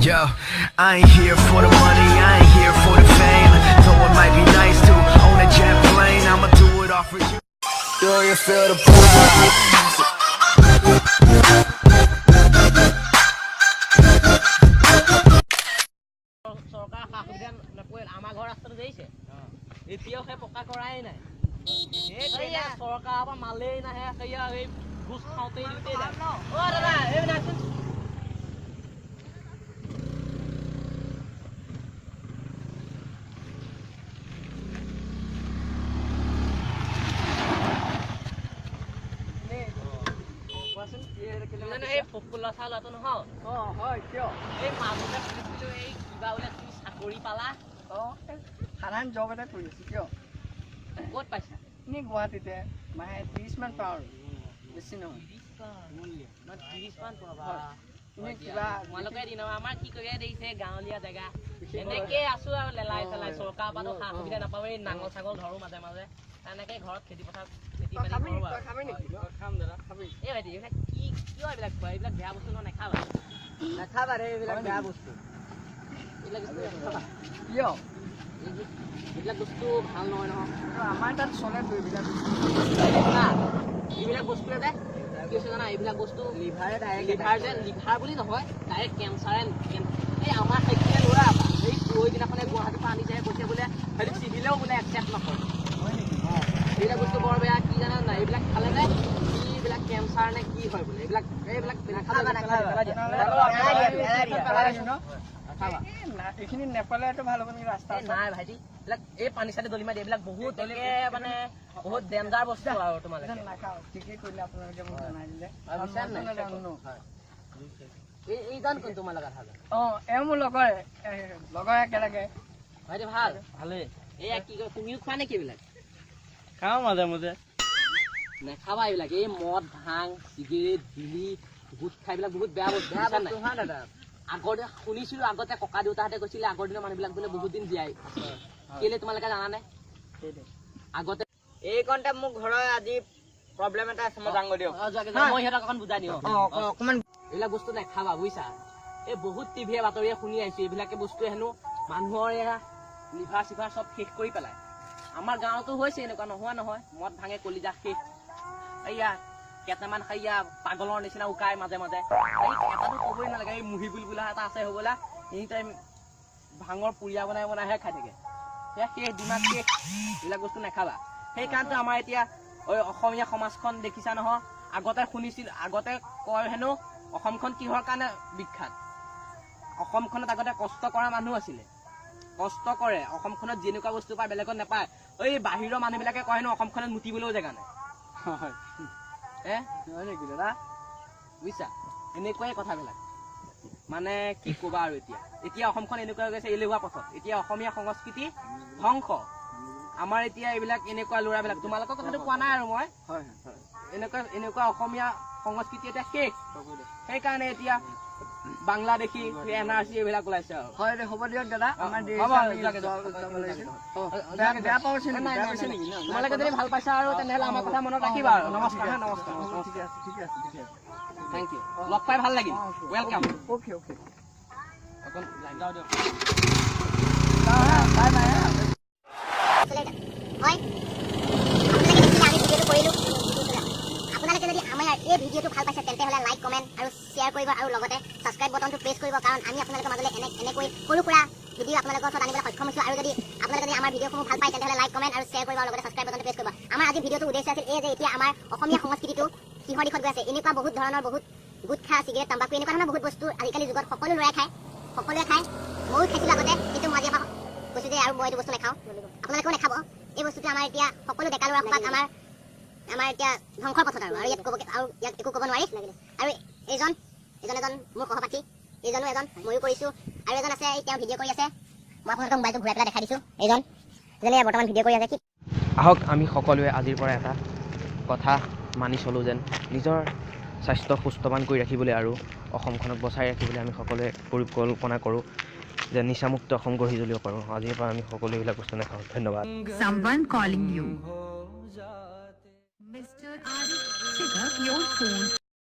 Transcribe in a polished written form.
Yo, I ain't here for the money, I ain't here for the fame. Though it might be nice to own a jet plane, I'ma do it all for you. Do you feel the pull? চৰকাৰ সাহুদিয়া নকৰিল আমাৰ ঘৰ ৰাস্তাটো দেখিছে এতিয়াও সেই পকা কৰাই নাই এইয়া চৰকাৰৰ পৰা মালেই নাহে সেয়া এই ঘোচ খাওঁতেই দিওঁতেই যায় অ দাদা এইবিলাক এই পপুলা চালাটো নহয় অ হয় কিয় এই মাজতে শুনিছিলো এই কিবা বোলে তুমি চাকৰি পালা অ সাধাৰণ জব এটা কৰি আছো কিয় ক'ত পাইছা এনেই গুৱাহাটীতে মাহে 30 মান পাওঁ বেছি নহয় 30 মান পাবা তুমি কিবা তোমালোকে দিন আমাৰ কি কৰি দিছে গাঁৱলীয়া জেগা এনেকে আছো আৰু লেলাই চেলাই চৰকাৰৰ পৰা সা সুবিধা নাপাওঁ এই নাঙল ছাগল ধৰো মাজে মাজে তেনেকে ঘৰত খেতি পথাৰ খেতি বাতি কৰো আৰু খাবি নেকি খাম দাদা খাবি এই ভাইটি এইবিলাক কি কিয় এইবিলাক খোৱা এইবিলাক বেয়া বস্তু নহয় নাখাবা নাখাবা ৰে এইবিলাক বেয়া বস্তু এইবিলাক নাখাবা কিয় এইবিলাক বস্তু ভাল নহয় নহয় আমাৰ তাত চলে তো এইবিলাক এইবিলাক বস্তুৱে যে কি হৈছে জানা এইবিলাক বস্তু লিভাৰে ডাইৰেক্ট লিভাৰ যে লিভাৰ বুলি নহয় ডাইৰেক্ট কেঞ্চাৰে এই আমাৰ সেইখিনি ল'ৰা এই পৰহি দিনাখনে গুৱাহাটীৰ পৰা আনি যায় কৈছে বোলে হেৰি চিভিলেও বোলে একচেপ্ট নকৰে এইবিলাক বস্তু বৰ বেয়া কি জানা নাই এইবিলাক খালে যে এইবিলাক কেঞ্চাৰ নে কি হয় বোলে এইবিলাক এইখিনি নেপালেতো ভাল হ'ব নেকি ৰাস্তা নাই ভাইটি এইবিলাক এই পানী চানী দলিমাই দিয়ে এইবিলাক বহুত মানে বহুত ডেঞ্জাৰ বস্তু আৰু তোমালোকে নাখাওঁ ঠিকেই কৰিলে আপোনালোকে মোক জনাই দিলে এই গান কোন তোমাৰ লগত থাকে অ এওঁ মোৰ লগৰ একেলগে ভাইটি ভাল ভালেই এয়া কি কয় তুমিও খোৱা নেকি এইবিলাক খাওঁ মাজে মাজে নেখাবা এইবিলাক এই মদ ভাং চিগাৰেট বিলি গুট খাই এইবিলাক বহুত বেয়া বস্তু নহয় দাদা আগতে শুনিছিলো আগতে ককা দেউতাহঁতে কৈছিলে আগৰ দিনৰ মানুহবিলাক বোলে বহুত দিন জীয়াই কেলে তোমালোকে জানানে আগতে এইকণতে মোৰ ঘৰৰ আজি প্ৰব্লেম এটা আছে মই ডাঙৰ দিওঁ মই সিহঁতক অকণ বুজাই দিওঁ অকণমান এইবিলাক বস্তু নেখাবা বুজিছা এই বহুত টিভিয়ে বাতৰিয়ে শুনি আহিছো এইবিলাকে বস্তু হেনো মানুহৰ এয়া লিভাৰ চিভাৰ চব শেষ কৰি পেলায় আমাৰ গাঁৱতো হৈছে এনেকুৱা নোহোৱা নহয় মদ ভাঙে কলিজা শেষ এয়া কেইটামান সেয়া পাগলৰ নিচিনা উকাই মাজে মাজে এই এটাতো ক'বই নালাগে এই মুহিবুল বোলা এটা আছে হ'বলা এনি টাইম ভাঙৰ পুৰিয়া বনাই বনাইহে খাই থাকে সেয়া শেষ দিমাগ শেষ এইবিলাক বস্তু নাখাবা সেইকাৰণে আমাৰ এতিয়া অসমীয়া সমাজখন দেখিছা নহয় আগতে শুনিছিল আগতে কয় হেনো অসমখন কিহৰ কাৰণে বিখ্যাত অসমখনত আগতে কষ্ট কৰা মানুহ আছিলে কষ্ট কৰে অসমখনত যেনেকুৱা বস্তু পায় বেলেগত নাপায় এই বাহিৰৰ মানুহবিলাকে কয় হেনো অসমখনত মুতিবলৈও জেগা নাই দাদা বুজিছা এনেকুৱাই কথাবিলাক মানে কি ক'বা আৰু এতিয়া অসমখন এনেকুৱা হৈ গৈছে এলেহুৱা পথত এতিয়া অসমীয়া সংস্কৃতি ধ্বংস আমাৰ এতিয়া এইবিলাক এনেকুৱা ল'ৰাবিলাক তোমালোকৰ কথাটো কোৱা নাই আৰু মই এনেকুৱা অসমীয়া সংস্কৃতি এতিয়া শেষ সেইকাৰণে এতিয়া বাংলাদেশী NRC এইবিলাক ওলাইছে আৰু হয় হ'ব দিয়ক দাদা তোমালোকে যদি ভাল পাইছা আৰু তেনেহ'লে আমাৰ কথা মনত ৰাখিবা আৰু নমস্কাৰ নমস্কাৰ থেংক ইউ লগ পাই ভাল লাগিল ৱেলকাম অ'কে আপোনালোকে যদি আমাৰ এই ভিডিঅ'টো ভাল পাইছে তেন্তে হ'লে লাইক কমেণ্ট আৰু শ্বেয়াৰ কৰিব আৰু লগতে ছাবস্ক্ৰাইব বটনটো প্ৰেছ কৰিব কাৰণ আমি আপোনালোকৰ মাজলৈ এনেকৈ সৰু সুৰা ভিডিঅ' আপোনালোকৰ ওচৰত আনিবলৈ সক্ষম হৈছোঁ আৰু যদি আপোনালোকে যদি আমাৰ ভিডিঅ'সমূহ ভাল পায় তেন্তে লাইক কমেণ্ট আৰু শ্বেয়াৰ কৰিব আৰু লগতে ছাবস্ক্ৰাইব বটনটো প্ৰেছ কৰিব আমাৰ আজি ভিডিঅ'টো উদ্দেশ্য আছিল এই যে এতিয়া আমাৰ অসমীয়া সংস্কৃতিটো কিহৰ দিশত গৈ আছে এনেকুৱা বহুত ধৰণৰ বহুত গুটখা চিগাৰেট তাম্বাকু এনেকুৱা ধৰণৰ বহুত বস্তু আজিকালি যুগত সকলো ল'ৰাই খায় সকলোৱে খায় ময়ো খাইছিলোঁ আগতে কিন্তু মই আজি কৈছোঁ যে আৰু মই এইটো বস্তু নাখাওঁ আপোনালোকেও নাখাব এই বস্তুটো আমাৰ এতিয়া সকলো ডেকা ল'ৰা সোপাক আমাৰ এতিয়া ধ্বংসৰ পথত আৰু ইয়াত ক'ব আৰু ইয়াত একো ক'ব নোৱাৰি আৰু এজন মোৰ সহপাঠী এইজনো এজন ময়ো কৰিছোঁ আৰু এজন আছে তেওঁ ভিডিঅ' কৰি আছে মই আপোনালোকক মোবাইলটো ঘূৰাই পেলাই দেখাই দিছোঁ এইজনে বৰ্তমান ভিডিঅ' কৰি আছে কি আহক আমি সকলোৱে আজিৰ পৰা এটা কথা মানি চলোঁ যেন নিজৰ স্বাস্থ্য সুস্থৱান কৰি ৰাখিবলৈ আৰু অসমখনক বচাই ৰাখিবলৈ আমি সকলোৱে পৰিকল্পনা কৰোঁ যে নিচামুক্ত অসম গঢ়ি তুলিব পাৰোঁ আজিৰ পৰা আমি সকলো এইবিলাক বস্তু নাখাওঁ ধন্যবাদ Someone calling you. Mr. Arif, pick up your phone.